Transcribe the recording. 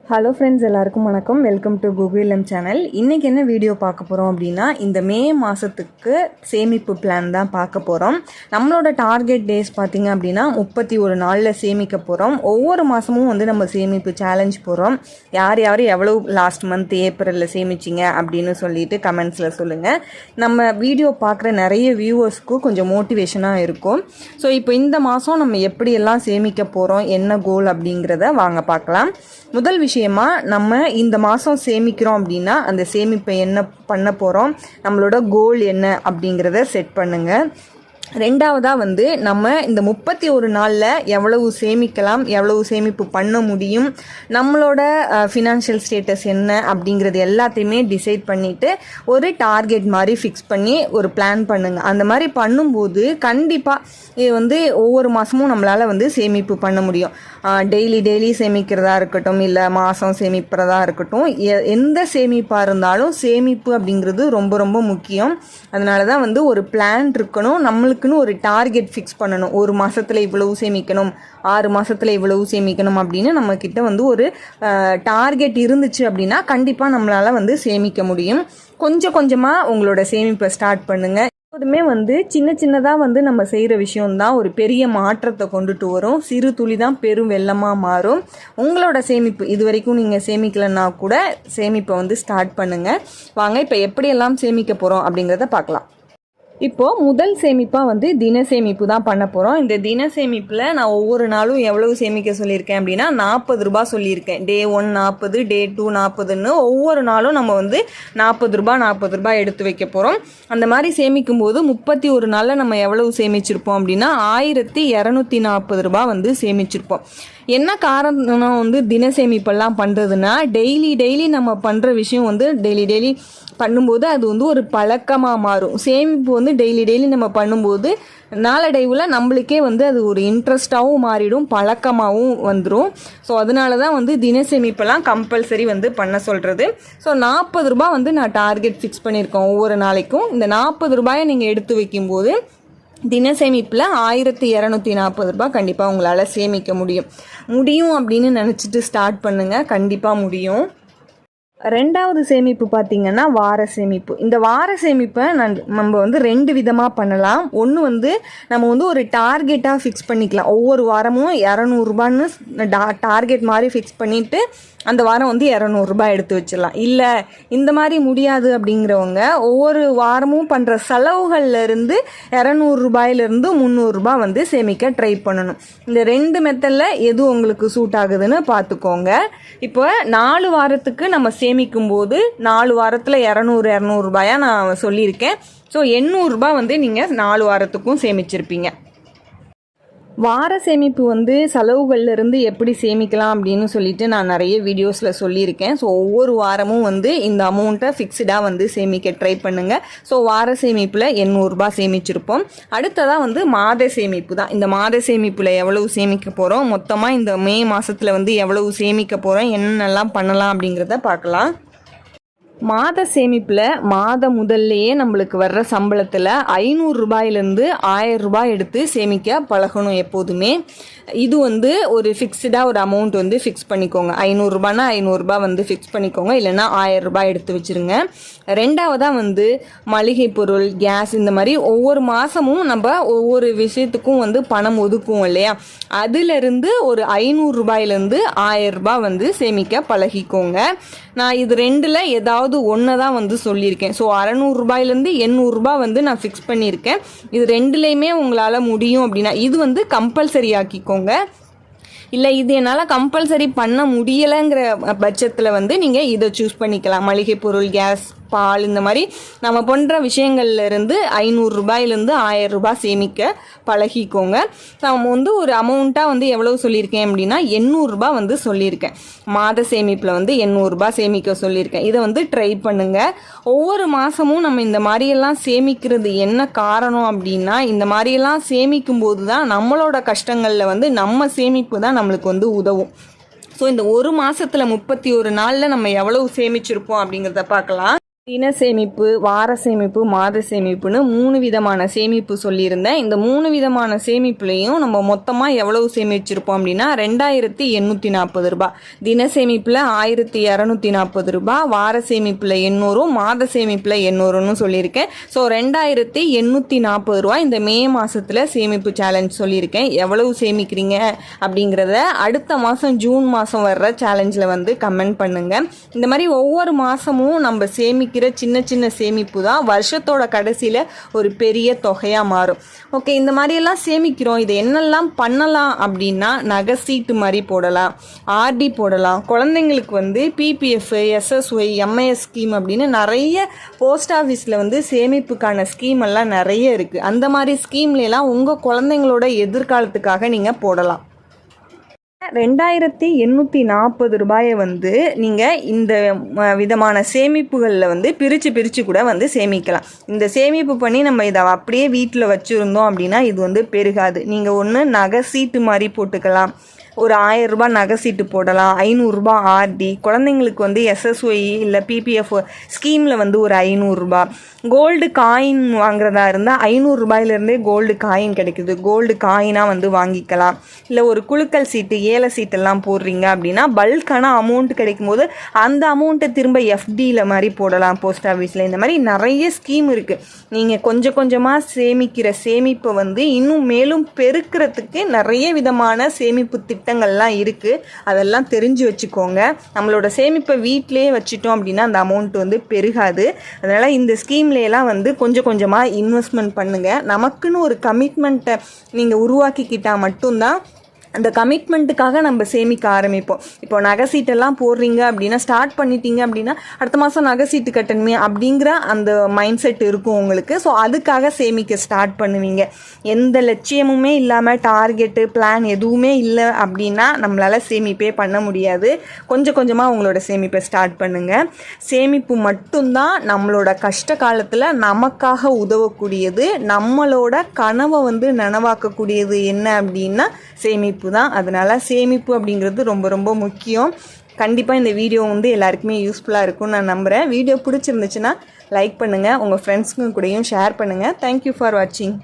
Hello friends, எல்லாருக்கும் வணக்கம். Welcome to Google channel. இன்றைக்கி என்ன வீடியோ பார்க்க போகிறோம் அப்படின்னா, இந்த மே மாதத்துக்கு சேமிப்பு பிளான் தான் பார்க்க போகிறோம். நம்மளோட டார்கெட் டேஸ் பார்த்திங்க அப்படின்னா 31 நாளில் சேமிக்க போகிறோம். ஒவ்வொரு மாதமும் நம்ம சேமிப்பு சேலஞ்ச் போகிறோம். யார் எவ்வளோ லாஸ்ட் மந்த் ஏப்ரலில் சேமிச்சிங்க அப்படின்னு சொல்லிட்டு கமெண்ட்ஸில் சொல்லுங்கள். நம்ம வீடியோ பார்க்குற நிறைய வியூவர்ஸ்க்கும் கொஞ்சம் மோட்டிவேஷனாக இருக்கும். ஸோ இப்போ இந்த மாதம் நம்ம எப்படியெல்லாம் சேமிக்க போகிறோம், என்ன கோல் அப்படிங்கிறத வாங்க பார்க்கலாம். முதல் விஷயமா, நம்ம இந்த மாதம் சேமிக்கிறோம் அப்படின்னா அந்த சேமிப்பை என்ன பண்ண போகிறோம், நம்மளோட கோல் என்ன அப்படிங்கிறத செட் பண்ணுங்கள். ரெண்டாவதாக நம்ம இந்த 31 நாளில் எவ்வளவு சேமிக்கலாம், எவ்வளவு சேமிப்பு பண்ண முடியும், நம்மளோட ஃபினான்ஷியல் ஸ்டேட்டஸ் என்ன அப்படிங்கிறது எல்லாத்தையுமே டிசைட் பண்ணிவிட்டு ஒரு டார்கெட் மாதிரி ஃபிக்ஸ் பண்ணி ஒரு பிளான் பண்ணுங்கள். அந்த மாதிரி பண்ணும்போது கண்டிப்பாக இது ஒவ்வொரு மாதமும் நம்மளால் சேமிப்பு பண்ண முடியும். டெய்லி சேமிக்கிறதா இருக்கட்டும், இல்லை மாதம் சேமிக்கிறதா இருக்கட்டும், எந்த சேமிப்பாக இருந்தாலும் சேமிப்பு அப்படிங்கிறது ரொம்ப ரொம்ப முக்கியம். அதனால தான் ஒரு பிளான் இருக்கணும். நம்மளுக்குன்னு ஒரு டார்கெட் ஃபிக்ஸ் பண்ணணும். ஒரு மாதத்தில் இவ்வளவு சேமிக்கணும், 6 மாதத்தில் இவ்வளவு சேமிக்கணும் அப்படின்னு நம்மக்கிட்ட ஒரு டார்கெட் இருந்துச்சு அப்படின்னா கண்டிப்பாக நம்மளால் சேமிக்க முடியும். கொஞ்சம் கொஞ்சமாக உங்களோட சேமிப்பை ஸ்டார்ட் பண்ணுங்கள். எப்போதுமே சின்னதாக நம்ம செய்கிற விஷயம்தான் ஒரு பெரிய மாற்றத்தை கொண்டுட்டு வரும். சிறு துளி தான் பெரும் வெள்ளமாக மாறும். உங்களோட சேமிப்பு இது வரைக்கும் நீங்கள் சேமிக்கலைன்னா கூட சேமிப்பை ஸ்டார்ட் பண்ணுங்கள். வாங்க இப்போ எப்படியெல்லாம் சேமிக்க போகிறோம் அப்படிங்கிறத பார்க்கலாம். இப்போது முதல் சேமிப்பாக தின சேமிப்பு தான் பண்ண போகிறோம். இந்த தின சேமிப்பில் நான் ஒவ்வொரு நாளும் எவ்வளவு சேமிக்க சொல்லியிருக்கேன் அப்படின்னா 40 ரூபா சொல்லியிருக்கேன். டே 1 40, டே 2 40ன்னு ஒவ்வொரு நாளும் நம்ம 40 ரூபா எடுத்து வைக்க போகிறோம். அந்த மாதிரி சேமிக்கும் போது 31 நாளில் நம்ம எவ்வளவு சேமிச்சிருப்போம் அப்படின்னா 1240 ரூபா சேமிச்சிருப்போம். என்ன காரணம் தின சேமிப்பெல்லாம் பண்ணுறதுன்னா, டெய்லி நம்ம பண்ணுற விஷயம் டெய்லி பண்ணும்போது அது ஒரு பழக்கமாக மாறும். சேமிப்பு டெய்லி நம்ம பண்ணும்போது நாளடைவில் நம்மளுக்கே அது ஒரு இன்ட்ரெஸ்டாகவும் மாறிடும், பழக்கமாகவும் வந்துடும். ஸோ அதனால தான் தின சேமிப்பெல்லாம் கம்பல்சரி பண்ண சொல்கிறது. ஸோ 40 ரூபா நான் டார்கெட் ஃபிக்ஸ் பண்ணியிருக்கோம் ஒவ்வொரு நாளைக்கும். இந்த 40 ரூபாயை நீங்கள் எடுத்து வைக்கும்போது தின சேமிப்பில் 1240 ரூபா கண்டிப்பாக உங்களால் சேமிக்க முடியும் அப்படின்னு நினச்சிட்டு ஸ்டார்ட் பண்ணுங்கள். கண்டிப்பாக முடியும். ரெண்டாவது சேமிப்பு பார்த்திங்கன்னா வார சேமிப்பு. இந்த வார சேமிப்பை நம்ம 2 விதமாக பண்ணலாம். ஒன்று நம்ம ஒரு டார்கெட்டாக ஃபிக்ஸ் பண்ணிக்கலாம். ஒவ்வொரு வாரமும் 200 ரூபான்னு டார்கெட் மாதிரி ஃபிக்ஸ் பண்ணிவிட்டு அந்த வாரம் 200 ரூபாய் எடுத்து வச்சிடலாம். இல்லை இந்த மாதிரி முடியாது அப்படிங்கிறவங்க ஒவ்வொரு வாரமும் பண்ணுற செலவுகள்லேருந்து 200 ரூபாயிலிருந்து 300 ரூபாய் சேமிக்க ட்ரை பண்ணணும். இந்த 2 மெத்தடில் எது உங்களுக்கு சூட் ஆகுதுன்னு பார்த்துக்கோங்க. இப்போ 4 வாரத்துக்கு நம்ம சேமிக்கும் போது 4 வாரத்தில் 200 ரூபாயாக நான் சொல்லியிருக்கேன். ஸோ 800 ரூபாய் நீங்கள் 4 வாரத்துக்கும் சேமிச்சிருப்பீங்க. வார சேமிப்பு செலவுகள்லேருந்து எப்படி சேமிக்கலாம் அப்படின்னு சொல்லிட்டு நான் நிறைய வீடியோஸில் சொல்லியிருக்கேன். ஸோ ஒவ்வொரு வாரமும் இந்த அமௌண்ட்டை ஃபிக்ஸ்டாக சேமிக்க ட்ரை பண்ணுங்கள். ஸோ வார சேமிப்பில் 800 ரூபாய் சேமிச்சிருப்போம். அடுத்ததாக மாத சேமிப்பு தான். இந்த மாத சேமிப்பில் எவ்வளவு சேமிக்க போகிறோம், மொத்தமாக இந்த மே மாதத்தில் எவ்வளவு சேமிக்க போகிறோம், என்னென்னலாம் பண்ணலாம் அப்படிங்கிறத பார்க்கலாம். மாத சேமிப்பில் முதல்லையே நம்மளுக்கு வர்ற சம்பளத்தில் 500 ரூபாயிலேருந்து 1000 ரூபாய் எடுத்து சேமிக்க பழகணும் எப்போதுமே. இது ஒரு ஃபிக்ஸ்டாக ஒரு அமௌண்ட் ஃபிக்ஸ் பண்ணிக்கோங்க. 500 ரூபாய்னா 500 ரூபாய் ஃபிக்ஸ் பண்ணிக்கோங்க. இல்லைன்னா 1000 ரூபாய் எடுத்து வச்சுருங்க. ரெண்டாவதாக மளிகை பொருள், கேஸ், இந்த மாதிரி ஒவ்வொரு மாதமும் நம்ம ஒவ்வொரு விஷயத்துக்கும் பணம் ஒதுக்குவோம் இல்லையா, அதிலிருந்து ஒரு 500 ரூபாயிலேருந்து 1000 ரூபாய் சேமிக்க பழகிக்கோங்க. நான் இது 2ல் ஏதாவது ஒன்று தான் சொல்லியிருக்கேன். ஸோ 600 ரூபாயிலேருந்து 800 ரூபாய் நான் ஃபிக்ஸ் பண்ணியிருக்கேன். இது 2லையுமே உங்களால் முடியும் அப்படின்னா இது கம்பல்சரி ஆக்கிக்கோங்க. இல்லை இது என்னால் கம்பல்சரி பண்ண முடியலைங்கிற பட்சத்தில் நீங்கள் இதை சூஸ் பண்ணிக்கலாம். மளிகை பொருள், கேஸ், பால், இந்த மாதிரி நம்ம பண்ணுற விஷயங்கள்லேருந்து 500 ரூபாயிலேருந்து 1000 ரூபாய் சேமிக்க பழகிக்கோங்க. நம்ம ஒரு அமௌண்ட்டாக எவ்வளவு சொல்லியிருக்கேன் அப்படின்னா 800 ரூபாய் சொல்லியிருக்கேன். மாத சேமிப்பில் 800 ரூபாய் சேமிக்க சொல்லியிருக்கேன். இதை ட்ரை பண்ணுங்கள். ஒவ்வொரு மாதமும் நம்ம இந்த மாதிரியெல்லாம் சேமிக்கிறது என்ன காரணம் அப்படின்னா, இந்த மாதிரியெல்லாம் சேமிக்கும் போது தான் நம்மளோட கஷ்டங்களில் நம்ம சேமிப்பு தான் நம்மளுக்கு உதவும். ஸோ இந்த ஒரு மாதத்தில் 31 நாளில் நம்ம எவ்வளவு சேமிச்சிருப்போம் அப்படிங்கிறத பார்க்கலாம். தின சேமிப்பு, வார சேமிப்பு, மாத சேமிப்புன்னு 3 விதமான சேமிப்பு சொல்லியிருந்தேன். இந்த 3 விதமான சேமிப்புலையும் நம்ம மொத்தமாக எவ்வளவு சேமிச்சிருப்போம் அப்படின்னா 2840 ரூபாய். தின சேமிப்பில் 1240 ரூபாய், வார சேமிப்பில் 800, மாத சேமிப்பில் 800ன்னு சொல்லியிருக்கேன். ஸோ 2840 ரூபாய் இந்த மே மாதத்தில் சேமிப்பு சேலஞ்ச் சொல்லியிருக்கேன். எவ்வளவு சேமிக்கிறீங்க அப்படிங்கிறத அடுத்த மாதம் ஜூன் மாதம் வர்ற சேலஞ்சில் வந்து கமெண்ட் பண்ணுங்கள். இந்த மாதிரி ஒவ்வொரு மாதமும் நம்ம சின்ன சின்ன சேமிப்பு தான் வருஷத்தோட கடைசியில் ஒரு பெரிய தொகையாக மாறும். ஓகே, இந்த மாதிரியெல்லாம் சேமிக்கிறோம். இது என்னெல்லாம் பண்ணலாம் அப்படின்னா நகை சீட்டு மாதிரி போடலாம், ஆர்டி போடலாம், குழந்தைங்களுக்கு வந்து பிபிஎஃப், எஸ்எஸ்ஒய், எம்ஐஎஸ் ஸ்கீம் அப்படின்னு நிறைய போஸ்ட் ஆஃபீஸில் வந்து சேமிப்புக்கான ஸ்கீம் எல்லாம் நிறைய இருக்குது. அந்த மாதிரி ஸ்கீம்லாம் உங்கள் குழந்தைங்களோட எதிர்காலத்துக்காக நீங்கள் போடலாம். 2840 ரூபாயை வந்து நீங்கள் இந்த விதமான சேமிப்புகளில் வந்து பிரித்து கூட வந்து சேமிக்கலாம். இந்த சேமிப்பு பண்ணி நம்ம இதை அப்படியே வீட்டில் வச்சுருந்தோம் அப்படின்னா இது வந்து பெருகாது. நீங்கள் ஒன்று நகை சீட்டு மாதிரி போட்டுக்கலாம், ஒரு 1000 ரூபாய் நகை சீட்டு போடலாம், 500 ரூபாய் ஆர்டி, குழந்தைங்களுக்கு வந்து எஸ்எஸ்ஒய் இல்லை பிபிஎஃப் ஸ்கீமில் வந்து ஒரு 500 ரூபாய், கோல்டு காயின் வாங்குறதா இருந்தால் 500 ரூபாயிலேருந்தே கோல்டு காயின் கிடைக்குது, கோல்டு காயினாக வந்து வாங்கிக்கலாம். இல்லை ஒரு குலுக்கல் சீட்டு, ஏல சீட்டெல்லாம் போடுறீங்க அப்படின்னா பல்கான அமௌண்ட் கிடைக்கும் போது அந்த அமௌண்ட்டை திரும்ப எஃப்டியில் மாதிரி போடலாம் போஸ்ட் ஆஃபீஸில். இந்த மாதிரி நிறைய ஸ்கீம் இருக்குது. நீங்கள் கொஞ்சம் கொஞ்சமாக சேமிக்கிற சேமிப்பை வந்து இன்னும் மேலும் பெருக்கிறதுக்கு நிறைய விதமான சேமிப்பு திட்டங்கள்லாம் இருக்குது. அதெல்லாம் தெரிஞ்சு வச்சுக்கோங்க. நம்மளோட சேமிப்பை வீட்டிலே வச்சுட்டோம் அப்படின்னா அந்த அமௌண்ட் வந்து பெருகாது. அதனால் இந்த ஸ்கீம்லாம் வந்து கொஞ்சம் கொஞ்சமாக இன்வெஸ்ட்மெண்ட் பண்ணுங்கள். நமக்குன்னு ஒரு கமிட்மெண்ட்டை நீங்கள் உருவாக்கிக்கிட்டால் மட்டும்தான் அந்த கமிட்மெண்ட்டுக்காக நம்ம சேமிக்க ஆரம்பிப்போம். இப்போ நகை சீட்டெல்லாம் போடுறீங்க அப்படின்னா ஸ்டார்ட் பண்ணிட்டீங்க அப்படின்னா அடுத்த மாதம் நகை சீட்டு கட்டணுமே அப்படிங்கிற அந்த மைண்ட் செட் இருக்கும் உங்களுக்கு. ஸோ அதுக்காக சேமிக்க ஸ்டார்ட் பண்ணுவீங்க. எந்த லட்சியமுமே இல்லாமல் டார்கெட்டு பிளான் எதுவுமே இல்லை அப்படின்னா நம்மளால் சேமிப்பே பண்ண முடியாது. கொஞ்சம் கொஞ்சமாக உங்களோட சேமிப்பை ஸ்டார்ட் பண்ணுங்கள். சேமிப்பு மட்டும்தான் நம்மளோட கஷ்ட காலத்தில் நமக்காக உதவக்கூடியது. நம்மளோட கனவை வந்து நனவாக்கக்கூடியது என்ன அப்படின்னா சேமிப்பு தான். அதனால சேமிப்பு அப்படிங்கிறது ரொம்ப ரொம்ப முக்கியம். கண்டிப்பாக இந்த வீடியோ வந்து எல்லாருக்குமே யூஸ்ஃபுல்லாக இருக்கும்னு நான் நம்புகிறேன். வீடியோ பிடிச்சிருந்துச்சுன்னா லைக் பண்ணுங்கள், உங்கள் ஃப்ரெண்ட்ஸுங்க கூடயும் ஷேர் பண்ணுங்கள். தேங்க்யூ ஃபார் வாட்சிங்.